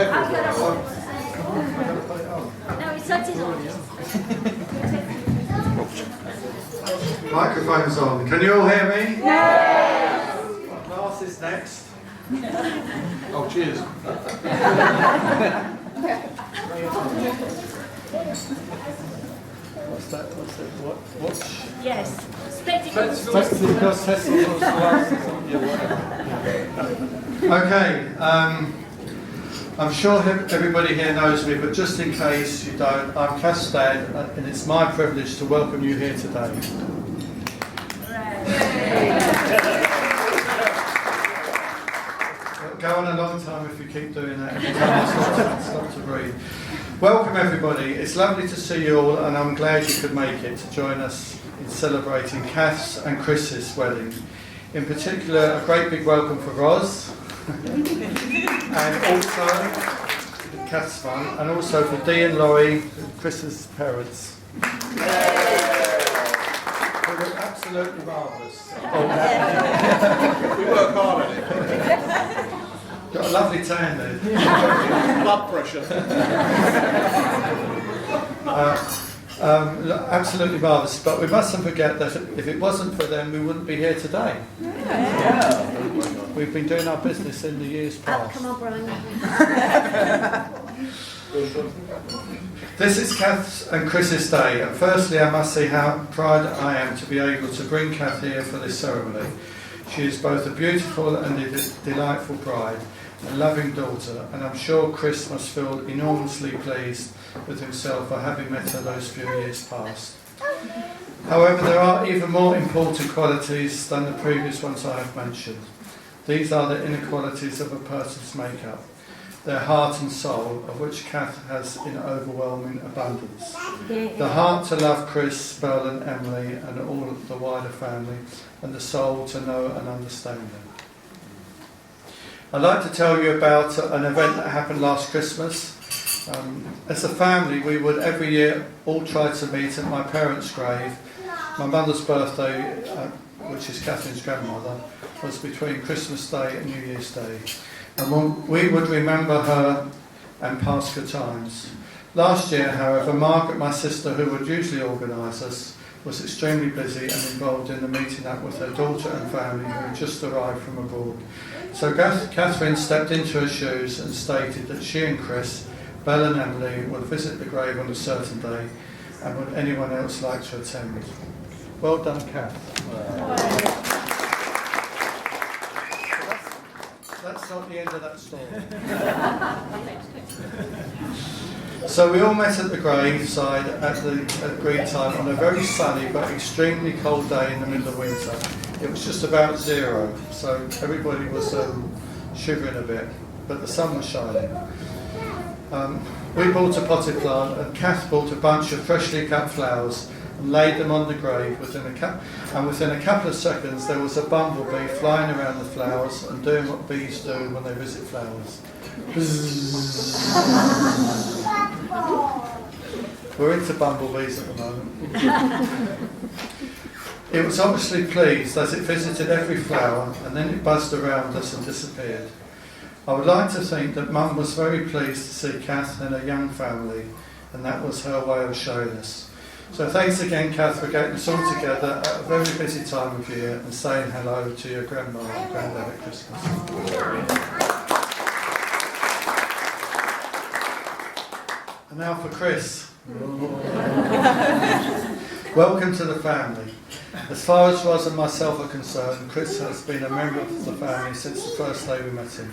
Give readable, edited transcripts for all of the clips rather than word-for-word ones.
No, it's not his own. Microphone's on. Can you all hear me? Yes! What class is next? Oh, cheers. What's that? What's it? What? Yes. Spectacles. Spectacles, testicles, glasses. Yeah, whatever. Okay. I'm sure everybody here knows me, but just in case you don't, I'm Kath's dad, and it's my privilege to welcome you here today. It'll go on a long time if you keep doing that every time I stop to breathe. Welcome everybody. It's lovely to see you all, and I'm glad you could make it to join us in celebrating Kath's and Chris's wedding. In particular, a great big welcome for Roz. And also, Kath's fun, and also for Dee and Laurie, Chris's parents. They were absolutely marvellous. We work hard at it. Got a lovely tan there. Blood pressure. Absolutely marvellous, but we mustn't forget that if it wasn't for them, we wouldn't be here today. Yeah. We've been doing our business in the years past. Come on, Brian. This is Kath's and Chris's day, and firstly I must say how proud I am to be able to bring Kath here for this ceremony. She is both a beautiful and a delightful bride, a loving daughter, and I'm sure Chris must feel enormously pleased with himself for having met her those few years past. However, there are even more important qualities than the previous ones I have mentioned. These are the inequalities of a person's makeup, their heart and soul, of which Kath has in overwhelming abundance. The heart to love Chris, Beryl and Emily and all of the wider family, and the soul to know and understand them. I'd like to tell you about an event that happened last Christmas. As a family, we would every year all try to meet at my parents' grave. My mother's birthday, which is Catherine's grandmother, was between Christmas Day and New Year's Day. And we would remember her and past good times. Last year, however, Margaret, my sister, who would usually organise us, was extremely busy and involved in the meeting up with her daughter and family who had just arrived from abroad. So Catherine stepped into her shoes and stated that she and Chris, Belle and Emily would visit the grave on a certain day, and would anyone else like to attend? Well done, Kath. That's not the end of that story. So we all met at the graveside at the agreed time on a very sunny but extremely cold day in the middle of winter. It was just about 0, so everybody was shivering a bit, but the sun was shining. We bought a potted plant, and Kath bought a bunch of freshly cut flowers and laid them on the grave. Within a couple of seconds there was a bumblebee flying around the flowers and doing what bees do when they visit flowers. We're into bumblebees at the moment. It was obviously pleased as it visited every flower, and then it buzzed around us and disappeared. I would like to think that Mum was very pleased to see Kath and her young family, and that was her way of showing us. So thanks again, Kath, for getting us all together at a very busy time of year and saying hello to your grandma and granddad at Christmas. And now for Chris. Welcome to the family. As far as Roz and myself are concerned, Chris has been a member of the family since the first day we met him.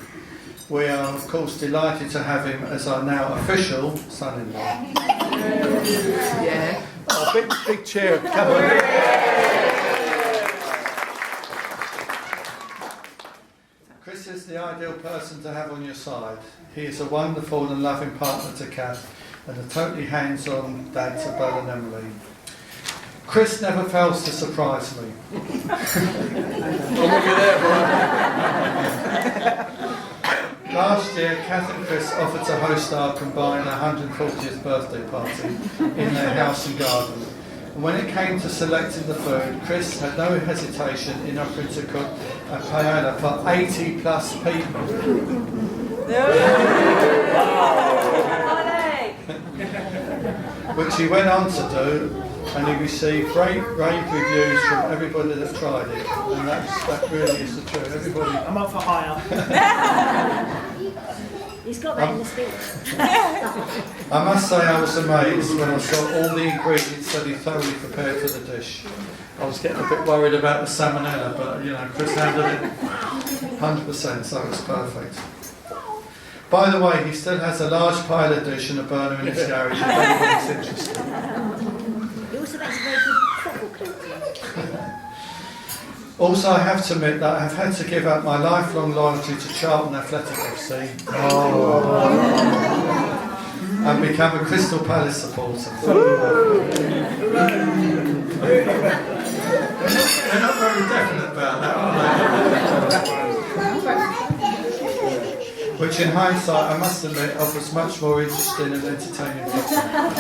We are, of course, delighted to have him as our now official son-in-law. Yeah. Oh, big cheer. Come on. Chris is the ideal person to have on your side. He is a wonderful and loving partner to Kath and a totally hands-on dad to Belle and Emily. Chris never fails to surprise me. I'll look at there, Brian. Last year, Kath and Chris offered to host our combined 140th birthday party in their house and garden. And when it came to selecting the food, Chris had no hesitation in offering to cook a paella for 80 plus people. which he went on to do, and he received great rave reviews from everybody that tried it, and that really is the truth. Everybody. I'm up for hire. He's got that in the speech. I must say I was amazed when I saw all the ingredients that he thoroughly prepared for the dish. I was getting a bit worried about the salmonella, but you know, Chris handled it 100%, so it was perfect. By the way, he still has a large pile of dish and a burner in his garage if anyone's interested. He also makes a very good football coach. Also, I have to admit that I have had to give up my lifelong loyalty to Charlton Athletic FC and become a Crystal Palace supporter. They're not very definite about that, are they? Which in hindsight, I must admit, offers much more interesting and entertaining football.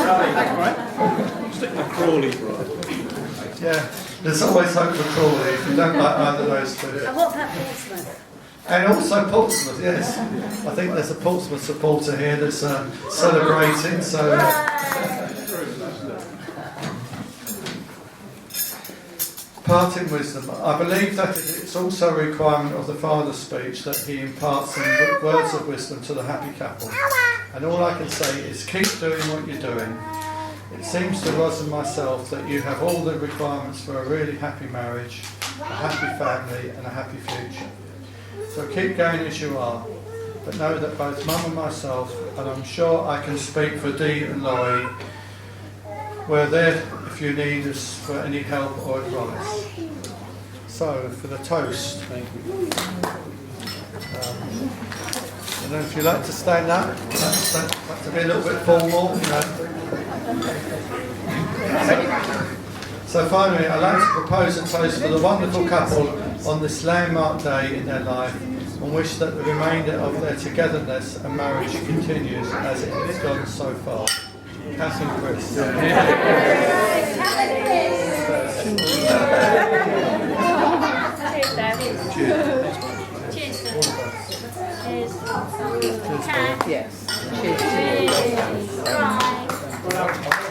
Stick with Crawley, bro. Yeah, there's always hope for Crawley if you don't like either of those two. And what about Portsmouth? And also Portsmouth, yes. I think there's a Portsmouth supporter here that's celebrating, so... Parting wisdom. I believe that it's also a requirement of the Father's speech that he imparts some words of wisdom to the happy couple. And all I can say is keep doing what you're doing. It seems to Roz and myself that you have all the requirements for a really happy marriage, a happy family and a happy future. So keep going as you are, but know that both Mum and myself, and I'm sure I can speak for Dee and Laurie, we're there if you need us for any help or advice. So, for the toast, and then if you like to stand up, that's to be a little bit formal, you know. So finally, I'd like to propose a toast for the wonderful couple on this landmark day in their life, and wish that the remainder of their togetherness and marriage continues as it has gone so far. Kath and Chris. Cheers. Cheers. Cheers. Yes. Cheers. Right.